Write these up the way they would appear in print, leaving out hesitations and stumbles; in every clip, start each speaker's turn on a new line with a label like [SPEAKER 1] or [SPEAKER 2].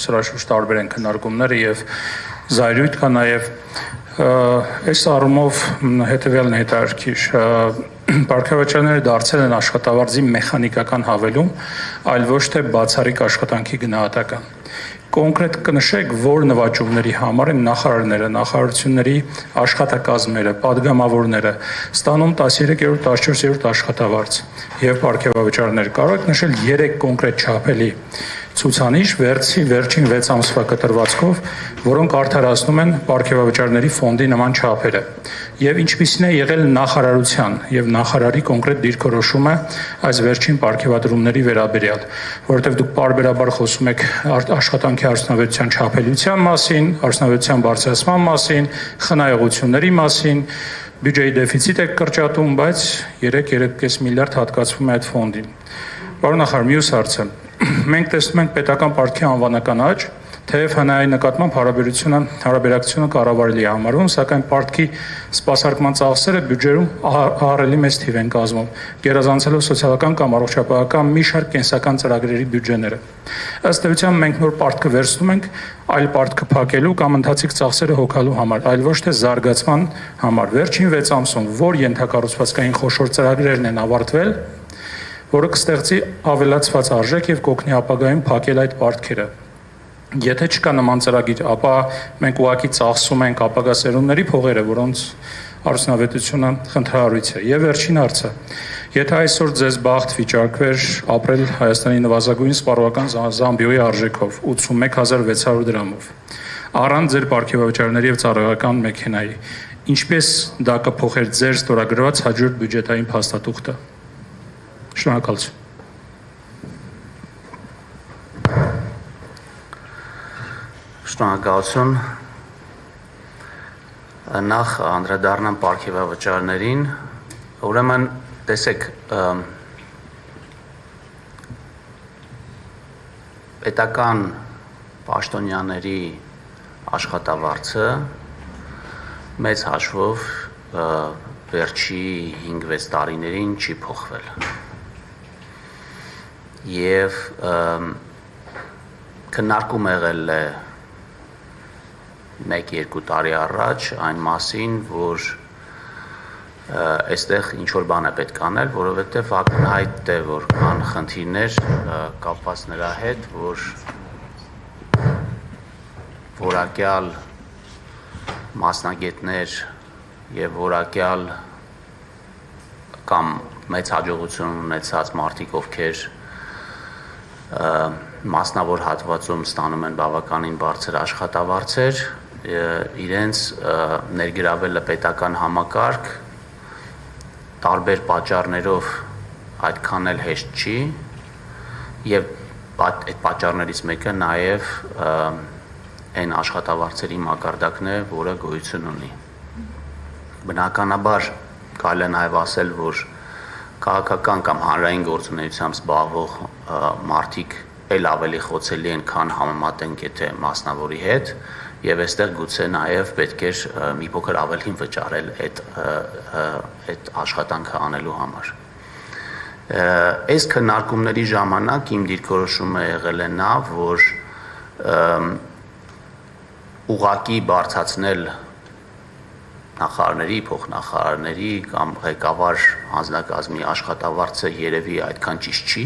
[SPEAKER 1] սրա շուրջ տարբեր են քննարկումները եւ զայրույթ կա նաեւ այս առումով հետեւյալն է հետաքրքիր Պարգևաչյանները դարձել են աշխատավարձի մեխանիկական հավելում, այլ ոչ թե բացառիկ աշխատանքի գնահատական։ Կոնկրետ կնշեք, որ նվաճումների համար են նախարարները, նախարարությունների աշխատակազմերը, падգամավորները ստանում 13-րդ, 14-րդ աշխատավարձ եւ պարգևավճարներ։ Կարող եք նշել 3 կոնկրետ չափելի ցուցանիշ վերջին 6 ամսվա կտրվածքով, որոնք արդարացնում են պարգևավճարների ֆոնդի նման չափերը։ Եվ ինչպիսին է եղել նախարարության եւ նախարարի կոնկրետ դիրքորոշումը այս վերջին պարգևատրումների վերաբերյալ, որովհետեւ դուք պարբերաբար խոսում եք աշխատանքի արդյունավետության չափելիության մասին, արդյունավետության բարձրացման մասին, խնայողությունների մասին, բյուջեի դեֆիցիտ եք կրճատում, բայց 3-3.5 միլիարդ հատկացվում է այդ ֆոնդին։ Պարոն նախարար, մյուս հարցը։ Մենք տեսնում ենք պետական պարտքի անվանական աճ, թեև հնայի նկատմամբ հարաբերակցությունը կառավարելի է համարվում, սակայն պարտքի սպասարկման ծախսերը բյուջեում ահռելի մեծ թիվ են կազմում, գերազանցելով սոցիալական կամ առողջապահական մի շարք կենսական ծրագրերի բյուջեները։ Ըստ էության մենք նոր պարտքը վերցնում ենք այլ պարտքը փակելու կամ ընթացիկ ծախսերը հոգալու համար, այլ ոչ թե զարգացման համար։ Վերջին 6 ամսում որ ենթակառուցվածքային խոշոր ծրագրերն են ավարտվել, որը կստեղծի ավելացված արժեք եւ կօգնի ապագայում փակել այդ պարտքերը։ Եթե չկա նման ծրագիր, ապա մենք ուղղակի ծախսում ենք ապագա սերունդների փողերը, որոնց արդյունավետությունը խնդրահարույց է։ Եվ վերջին հարցը. Եթե այսօր ձեզ բախտ վիճակվեր ապրել Հայաստանի նվազագույն սպառողական զամբիոյի արժեքով 81600 դրամով, առանց ձեր պարգևավճարների եւ ծառայական մեքենայի, ինչպես դա կփոխեր ձեր ստորագրված հաջորդ բյուջետային փաստաթուղթը։ Շնորհակալություն։
[SPEAKER 2] Շնորհակալություն։ Նախ անդրադառնամ պարգևավճարներին, ուրեմն տեսեք, պետական պաշտոնյաների աշխատավարձը մեծ հաշվով վերջի 5-6 տարիներին չի փոխվել։ Եվ քննարկում եղել է 1-2 տարի առաջ այն մասին, որ այստեղ ինչ-որ բան է պետք անել, որովհետև ակնհայտ է, որ կան խնդիրներ կապված նրա հետ, որ որակյալ մասնագետներ եւ որակյալ կամ մեծ հաջողություն ունեցած մարդիկ, ովքեր մասնավոր հատվածում ստանում են բավականին բարձր աշխատավարձեր, իրենց ներգրավելը պետական համակարգ տարբեր պատճառներով այդքան էլ հեշտ չի եւ այդ պատճառներից մեկը նաեւ այն աշխատավարձերի մակարդակն է, որը գոյություն ունի։ Բնականաբար կարելի է նաեւ ասել, որ քաղաքական կամ հանրային գործունեությամբ զբաղվող մարդիկ էլ ավելի խոցելի են, քան համեմատենք եթե մասնավորի հետ, եւ այստեղ գուցե նաեւ պետք է մի փոքր ավելին վճարել այդ աշխատանքը անելու համար։ Այս քննարկումների ժամանակ իմ դիրքորոշումը եղել է նա, որ ուղղակի բարձրացնել նախարարների, փոխնախարարների կամ ղեկավար անձնակազմի աշխատավարձը երևի այդքան ճիշտ չի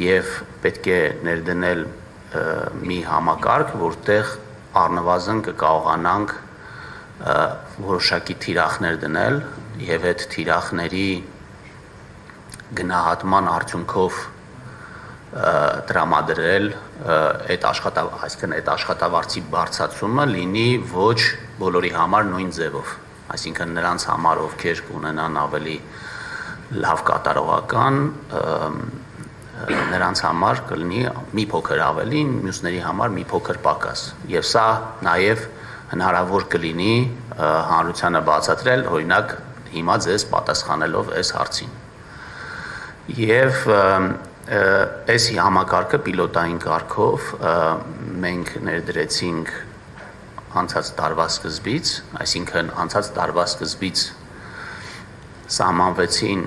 [SPEAKER 2] եւ պետք է ներդնել մի համակարգ, որտեղ առնվազն կկարողանանք որոշակի թիրախներ դնել եւ այդ թիրախների գնահատման արդյունքով տրամադրել այդ աշխատավարձի բարձրացումը լինի ոչ բոլորի համար նույն ձևով, այսինքն նրանց համար, ովքեր կունենան ավելի լավ կատարողական, նրանց համար կլինի մի փոքր ավելին, մյուսների համար մի փոքր պակաս։ Եվ սա նաև հնարավոր կլինի հանրությանը բացատրել, օրինակ հիմա ձեզ պատասխանելով այս հարցին։ Եվ այս համակարգը պիլոտային կարգով մենք ներդրեցինք անցած տարվա սկզբից, այսինքն անցած տարվա սկզբից սահմանվեցին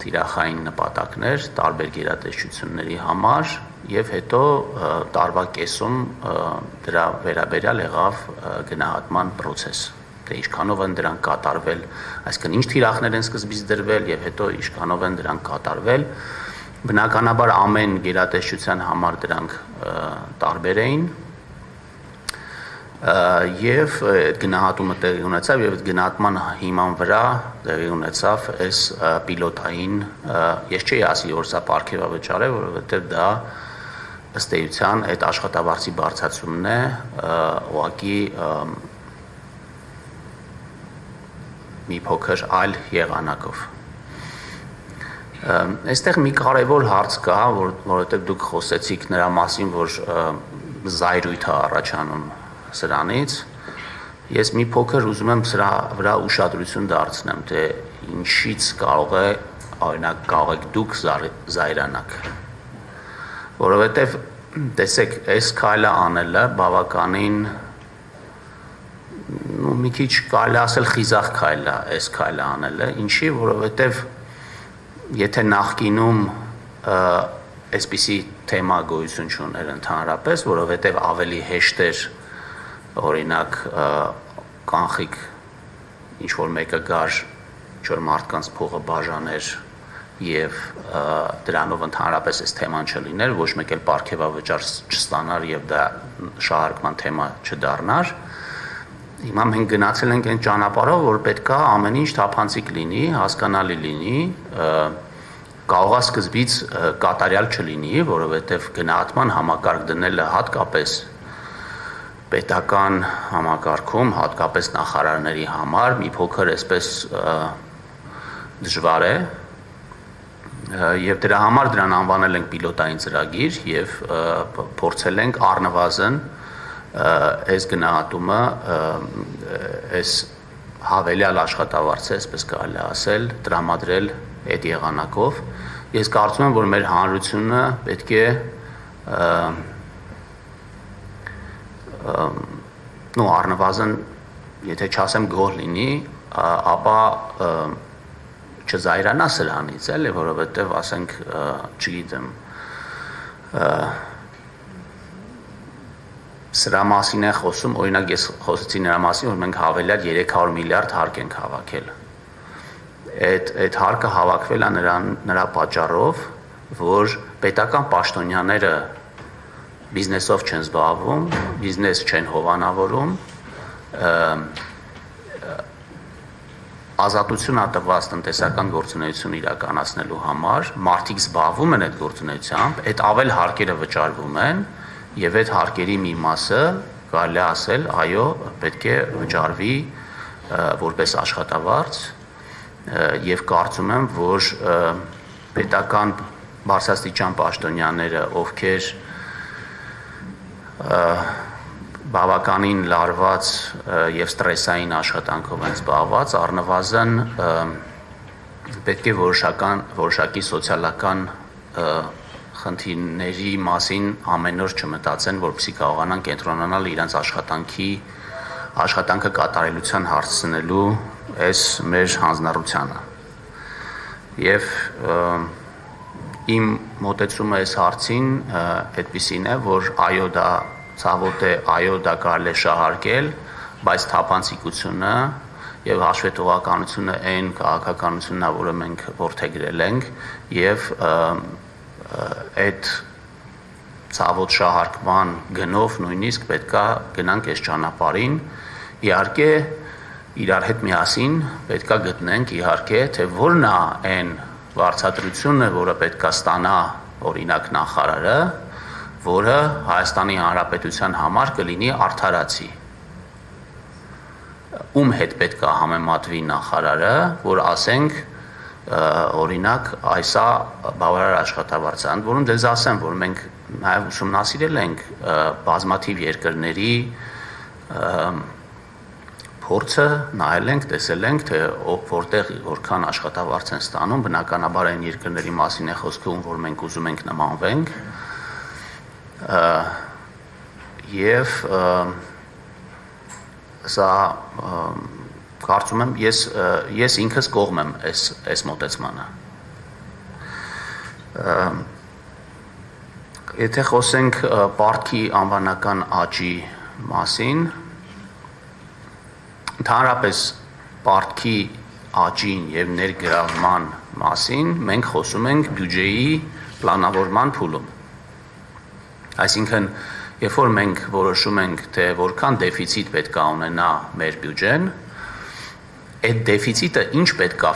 [SPEAKER 2] թիրախային նպատակներ տարբեր գերատեսչությունների համար եւ հետո տարվա կեսում դրա վերաբերյալ եղավ գնահատման process, թե ինչքանով են դրանք կատարվել, այսինքն ինչ թիրախներ են սկզբից դրվել եւ հետո ինչքանով են դրանք կատարվել։ Բնականաբար ամեն գերատեսչության համար դրանք տարբեր էին եւ գնահատումը տեղի ունեցավ եւ գնահատման հիման վրա տեղի ունեցավ այս պիլոտային, ես չի ասի որ սա պարգևավճար է, որովհետեւ դա ըստ էության այդ աշխատավարձի բարձրացումն է ուղղակի մի փոքր այլ եղանակով։ Այստեղ մի կարևոր հարց կա, որովհետեւ դուք խոսեցիք նրա մասին, որ զայրույթ է առաջանում սրանից, ես մի փոքր ուզում եմ սրա վրա ուշադրություն դարձնեմ, թե ինչից կարող է, օրինակ, կարող եք դուք զայրանաք, որովհետև տեսեք, այս քայլը անելը բավականին մի քիչ կարելի ասել խիզախ քայլ է, այս քայլը անելը, ինչի, որովհետև եթե նախկինում այսպիսի թեմա գոյություն չուներ ընդհանրապես, որովհետև ավելի հեշտ էր օրինակ կանխիկ ինչ-որ մեկը գար, ինչ-որ մարդկանց փողը բաժաներ եւ դրանով ընդհանրապես այս թեման չլիներ, ոչ մեկ էլ պարգևավճար չստանար եւ դա շահարկման թեմա չդառնար։ Հիմա մենք գնացել ենք այն ճանապարհով, որ պետքա ամեն ինչ թափանցիկ լինի, հասկանալի լինի, կարող է սկզբից կատարյալ չլինի, որովհետեւ գնահատման համակարգ դնելը հատկապես պետական համակարգում, հատկապես նախարարների համար մի փոքր այսպես դժվար է եւ դրա համար դրան անվանել ենք պիլոտային ծրագիր եւ փորձել ենք առնվազն այս գնահատումը այս հավելյալ աշխատավարձը, այսպես կարելի ասել, տրամադրել այդ եղանակով։ Ես կարծում եմ, որ մեր հանրությունը պետք է առնվազն, եթե չասեմ գոհ լինի, ապա չզայրանա սրանից, էլի, որովհետև ասենք, չգիտեմ, սրա մասին է խոսում, օրինակ ես խոսեցի նրա մասին, որ մենք հավելյալ 300 միլիարդ հարկ ենք հավաքել։ Այդ հարկը հավաքվել է նրա պատճառով, որ պետական պաշտոնյաները բիզնեսով չեն զբաղվում, բիզնես չեն հովանավորում, ազատություն ատված տնտեսական գործունեություն իրականացնելու համար, մարդիկ զբաղվում են այդ գործունեությամբ, այդ ավել հարկերը վճարվում են եւ այդ հարկերի մի մասը կարելի ասել, այո, պետք է վճարվի որպես աշխատավարձ եւ կարծում եմ, որ պետական բարձրաստիճան պաշտոնյաները, ովքեր բավականին լարված եւ ստրեսային աշխատանքով են զբաղված, առնվազն պետք է որոշակի սոցիալական խնդիրների մասին ամեն օր չմտածեն, որպեսզի կարողանան կենտրոնանալ իրենց աշխատանքը կատարելության հասցնելու այս մեր հանձնառությանը։ Եվ իմ մոտեցումը այս հարցին այդպիսին է, որ այո դա ցավոտ է, այո դա կարելի է շահարկել, բայց թափանցիկությունը եւ հաշվետվողականությունը այն քաղաքականությունն է, որը մենք որդեգրել ենք եւ այդ ցավոտ շահարկման գնով նույնիսկ պետքա գնանք այս ճանապարհին, իհարկե իրար հետ միասին պետքա գտնենք իհարկե թե որն է այն վարձատրությունը, որը պետքա ստանա օրինակ նախարարը, որը Հայաստանի Հանրապետության համար կլինի արդարացի։ Ում հետ պետքա համեմատվի նախարարը, որ ասենք օրինակ այսա բավարար աշխատավարձ է, որում դες ասեմ, որ մենք նաև ուսումնասիրել ենք բազմաթիվ երկրների փորձը, նայել ենք, տեսել ենք, թե որտեղ որքան աշխատավարձ են ստանում, բնականաբար այն երկրների մասին է խոսքը, որ մենք ուզում ենք նմանվենք, եւ սա կարծում եմ ես ինքս կողմ եմ այս մոտեցմանը։ Եթե խոսենք պարտքի անվանական աճի մասին, ընդհանրապես պարտքի աճին եւ ներգրավման մասին մենք խոսում ենք բյուջեի պլանավորման փուլում։ Այսինքն, երբ որ մենք որոշում ենք, թե որքան դեֆիցիտ պետք է ունենա մեր բյուջեն, այդ դեֆիցիտը ինչ պետք է